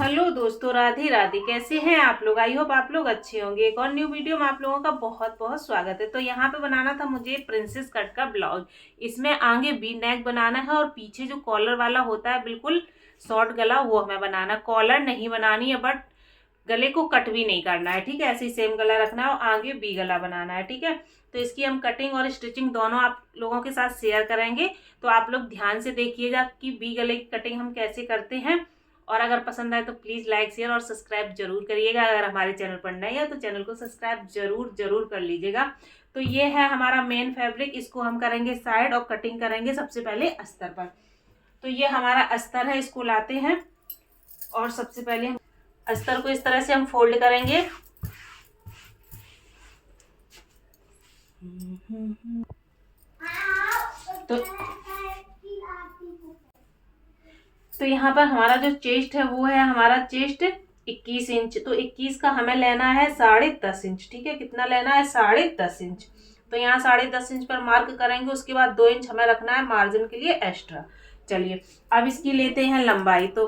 Hello दोस्तों, राधे राधे। कैसे हैं आप लोग? आई होप आप लोग अच्छे होंगे। एक और न्यू वीडियो में आप लोगों का बहुत बहुत स्वागत है। तो यहाँ पे बनाना था मुझे प्रिंसेस कट का ब्लाउज। इसमें आगे वी नेक बनाना है और पीछे जो कॉलर वाला होता है बिल्कुल शॉर्ट गला, वो हमें बनाना। कॉलर नहीं बनानी है, बट गले को कट भी नहीं करना है, ठीक है। ऐसे ही सेम गला रखना है और आगे वी गला बनाना है, ठीक है। तो इसकी हम कटिंग और स्टिचिंग दोनों आप लोगों के साथ शेयर करेंगे। तो आप लोग ध्यान से देखिएगा कि वी गले की कटिंग हम कैसे करते हैं। और अगर पसंद आए तो प्लीज़ लाइक शेयर और सब्सक्राइब जरूर करिएगा। अगर हमारे चैनल पर नए हैं तो चैनल को सब्सक्राइब जरूर जरूर कर लीजिएगा। तो ये है हमारा मेन फैब्रिक। इसको हम करेंगे साइड और कटिंग करेंगे सबसे पहले अस्तर पर। तो ये हमारा अस्तर है, इसको लाते हैं और सबसे पहले हम अस्तर को इस तरह से हम फोल्ड करेंगे। तो यहाँ पर हमारा जो चेस्ट है वो है हमारा चेस्ट 21 इंच। तो 21 का हमें लेना है 10.5 इंच, ठीक है। कितना लेना है? 10.5 इंच। तो यहाँ 10.5 इंच पर मार्क करेंगे। उसके बाद 2 इंच हमें रखना है मार्जिन के लिए एक्स्ट्रा। चलिए अब इसकी लेते हैं लंबाई। तो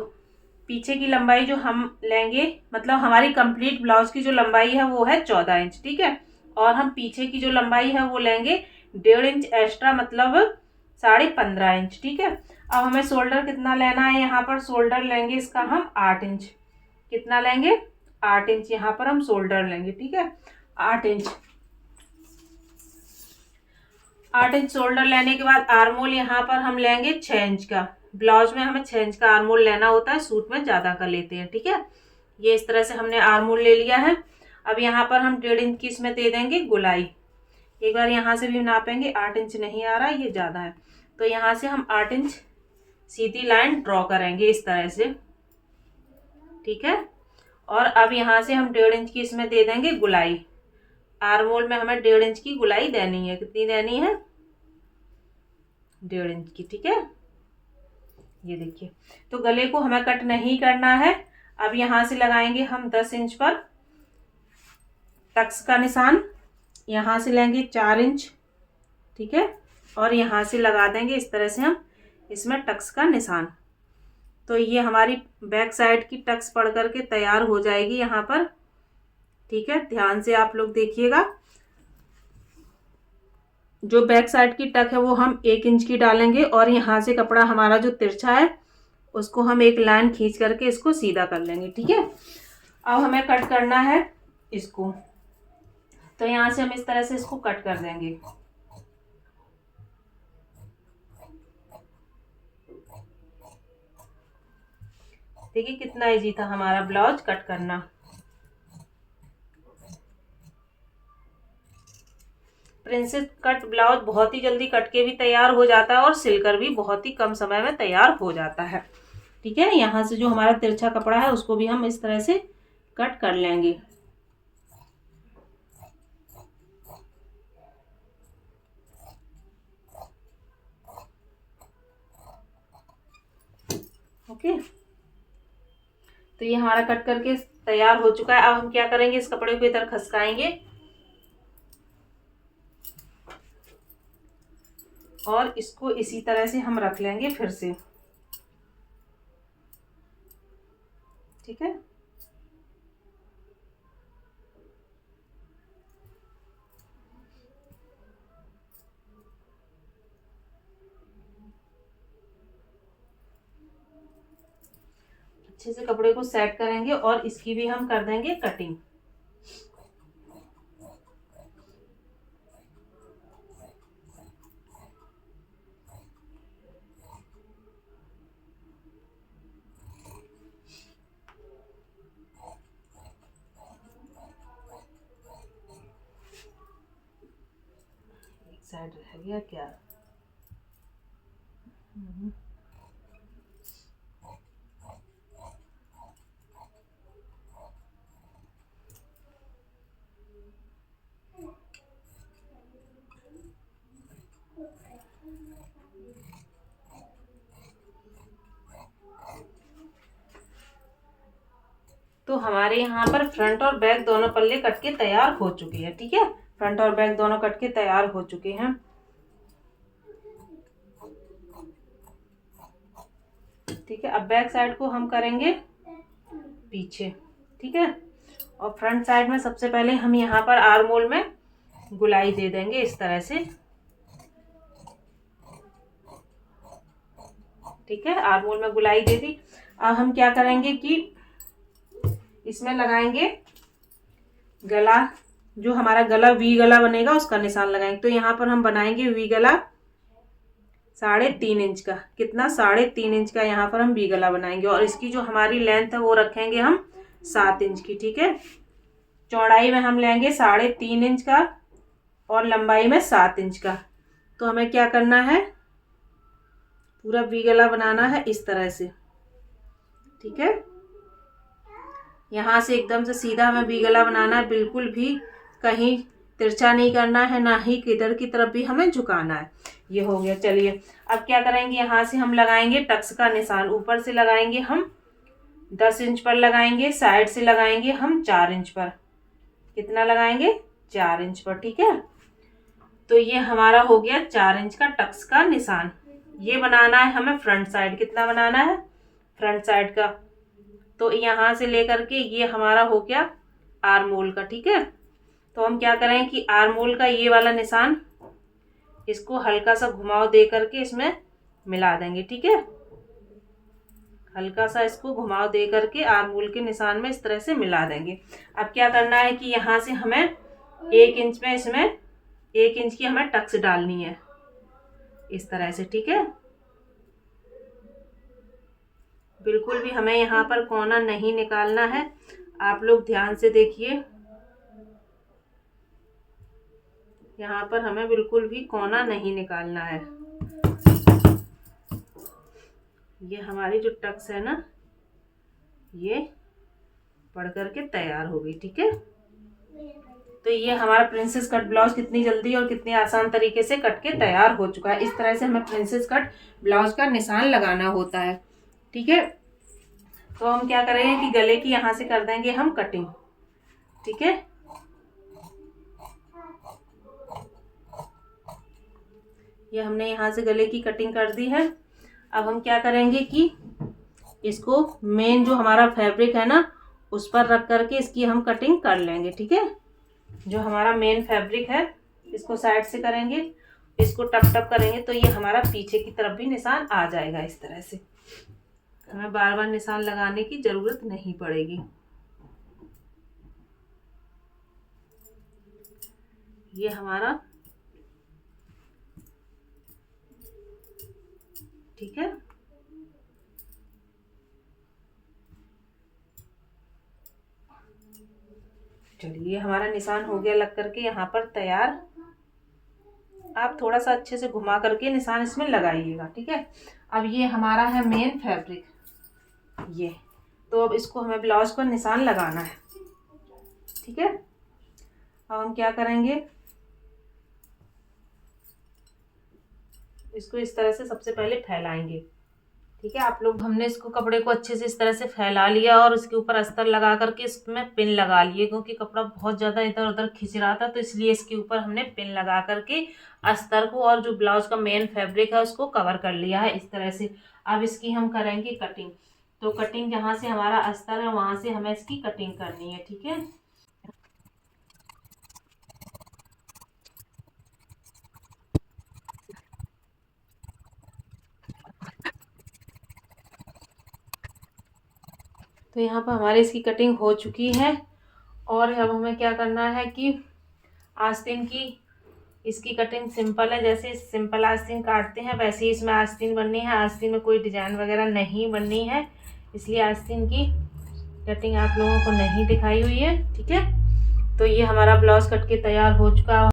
पीछे की लंबाई जो हम लेंगे, मतलब हमारी कंप्लीट ब्लाउज की जो लंबाई है वो है 14 इंच, ठीक है। और हम पीछे की जो लंबाई है वो लेंगे 1.5 इंच एक्स्ट्रा, मतलब 15.5 इंच, ठीक है। अब हमें शोल्डर कितना लेना है? यहाँ पर शोल्डर लेंगे इसका हम 8 इंच। कितना लेंगे? 8 इंच यहाँ पर हम शोल्डर लेंगे, ठीक है। 8 इंच 8 इंच शोल्डर लेने के बाद आर्मोल यहाँ पर हम लेंगे 6 इंच का। ब्लाउज में हमें 6 इंच का आर्मोल लेना होता है, सूट में ज्यादा का लेते हैं, ठीक है। ये इस तरह से हमने आर्मोल ले लिया है। अब यहाँ पर हम 1.5 इंच की इसमें दे देंगे गुलाई। एक बार यहाँ से भी नापेंगे, 8 इंच नहीं आ रहा, ये ज्यादा है। तो यहाँ से हम 8 इंच सीधी लाइन ड्रॉ करेंगे इस तरह से, ठीक है। और अब यहाँ से हम 1.5 इंच की इसमें दे देंगे गुलाई। आर्मोल में हमें 1.5 इंच की गुलाई देनी है। कितनी देनी है? 1.5 इंच की, ठीक है। ये देखिए, तो गले को हमें कट नहीं करना है। अब यहाँ से लगाएंगे हम 10 इंच पर टक्स का निशान। यहाँ से लेंगे 4 इंच, ठीक है। और यहाँ से लगा देंगे इस तरह से हम इसमें टक्स का निशान। तो ये हमारी बैक साइड की टक्स पड़ करके तैयार हो जाएगी यहाँ पर, ठीक है। ध्यान से आप लोग देखिएगा। जो बैक साइड की टक है वो हम 1 इंच की डालेंगे और यहाँ से कपड़ा हमारा जो तिरछा है उसको हम एक लाइन खींच करके इसको सीधा कर लेंगे, ठीक है। अब हमें कट करना है इसको। तो यहाँ से हम इस तरह से इसको कट कर देंगे। देखिए कितना इजी था हमारा ब्लाउज कट करना। प्रिंसेस कट ब्लाउज बहुत ही जल्दी कट के भी तैयार हो जाता है और सिलकर भी बहुत ही कम समय में तैयार हो जाता है, ठीक है। यहाँ से जो हमारा तिरछा कपड़ा है उसको भी हम इस तरह से कट कर लेंगे। ओके, तो ये हमारा कट करके तैयार हो चुका है। अब हम क्या करेंगे, इस कपड़े को इधर खसकाएंगे और इसको इसी तरह से हम रख लेंगे फिर से, ठीक है। अच्छे से कपड़े को सेट करेंगे और इसकी भी हम कर देंगे कटिंग। एक साइड रह गया क्या? तो हमारे यहाँ पर फ्रंट और बैक दोनों पल्ले कट के तैयार हो चुके हैं, ठीक है। फ्रंट और बैक दोनों कट के तैयार हो चुके हैं, ठीक है। अब बैक साइड को हम करेंगे पीछे, ठीक है। और फ्रंट साइड में सबसे पहले हम यहाँ पर आर्म होल में गुलाई दे देंगे इस तरह से, ठीक है। आर्म होल में गुलाई दे दी। अब हम क्या करेंगे कि इसमें लगाएंगे गला, जो हमारा गला वी गला बनेगा उसका निशान लगाएंगे। तो यहाँ पर हम बनाएंगे वी गला 3.5 इंच का। कितना? 3.5 इंच का यहाँ पर हम वी गला बनाएंगे। और इसकी जो हमारी लेंथ है वो रखेंगे हम 7 इंच की, ठीक है। चौड़ाई में हम लेंगे 3.5 इंच का और लंबाई में 7 इंच का। तो हमें क्या करना है, पूरा वी गला बनाना है इस तरह से, ठीक है। यहाँ से एकदम से सीधा हमें वी गला बनाना है, बिल्कुल भी कहीं तिरछा नहीं करना है, ना ही किधर की तरफ भी हमें झुकाना है। ये हो गया। चलिए अब क्या करेंगे, यहाँ से हम लगाएंगे टक्स का निशान। ऊपर से लगाएंगे हम 10 इंच पर लगाएंगे, साइड से लगाएंगे हम 4 इंच पर। कितना लगाएंगे? 4 इंच पर, ठीक है। तो ये हमारा हो गया 4 इंच का टक्स का निशान। ये बनाना है हमें फ्रंट साइड। कितना बनाना है? फ्रंट साइड का। तो यहाँ से लेकर के ये हमारा हो गया आर्म होल का, ठीक है। तो हम क्या करें कि आर्म होल का ये वाला निशान, इसको हल्का सा घुमाव दे करके इसमें मिला देंगे, ठीक है। हल्का सा इसको घुमाव दे करके आर्म होल के निशान में इस तरह से मिला देंगे। अब क्या करना है कि यहाँ से हमें 1 इंच में, इसमें 1 इंच की हमें टक्स डालनी है इस तरह से, ठीक है। बिल्कुल भी हमें यहाँ पर कोना नहीं निकालना है। आप लोग ध्यान से देखिए, यहाँ पर हमें बिल्कुल भी कोना नहीं निकालना है। ये हमारी जो टक्स है ना, ये पढ़ करके तैयार हो गई, ठीक है। तो ये हमारा प्रिंसेस कट ब्लाउज कितनी जल्दी और कितने आसान तरीके से कट के तैयार हो चुका है। इस तरह से हमें प्रिंसेस कट ब्लाउज का निशान लगाना होता है, ठीक है। तो हम क्या करेंगे कि गले की यहाँ से कर देंगे हम कटिंग, ठीक है। ये हमने यहाँ से गले की कटिंग कर दी है। अब हम क्या करेंगे कि इसको मेन जो हमारा फैब्रिक है ना, उस पर रख करके इसकी हम कटिंग कर लेंगे, ठीक है। जो हमारा मेन फैब्रिक है इसको साइड से करेंगे, इसको टप टप करेंगे, तो ये हमारा पीछे की तरफ भी निशान आ जाएगा इस तरह से। हमें बार बार निशान लगाने की जरूरत नहीं पड़ेगी। ये हमारा, ठीक है। चलिए हमारा निशान हो गया लग करके यहाँ पर तैयार। आप थोड़ा सा अच्छे से घुमा करके निशान इसमें लगाइएगा, ठीक है। अब ये हमारा है मेन फैब्रिक, ये। तो अब इसको हमें ब्लाउज पर निशान लगाना है, ठीक है। अब हम क्या करेंगे, इसको इस तरह से सबसे पहले फैलाएंगे, ठीक है। आप लोग, हमने इसको कपड़े को अच्छे से इस तरह से फैला लिया और इसके ऊपर अस्तर लगा करके इसमें पिन लगा लिए, क्योंकि कपड़ा बहुत ज़्यादा इधर उधर खिंच रहा था, तो इसलिए इसके ऊपर हमने पिन लगा करके अस्तर को और जो ब्लाउज का मेन फैब्रिक है उसको कवर कर लिया है इस तरह से। अब इसकी हम करेंगे कटिंग। तो कटिंग जहाँ से हमारा अस्तर है वहाँ से हमें इसकी कटिंग करनी है, ठीक है। तो यहाँ पर हमारी इसकी कटिंग हो चुकी है। और अब हमें क्या करना है कि आस्तीन की, इसकी कटिंग सिंपल है, जैसे सिंपल आस्तीन काटते हैं वैसे ही इसमें आस्तीन बननी है। आस्तीन में कोई डिजाइन वगैरह नहीं बननी है, इसलिए आस्तीन की कटिंग आप लोगों को नहीं दिखाई हुई है, ठीक है। तो ये हमारा ब्लाउज कट के तैयार हो चुका है।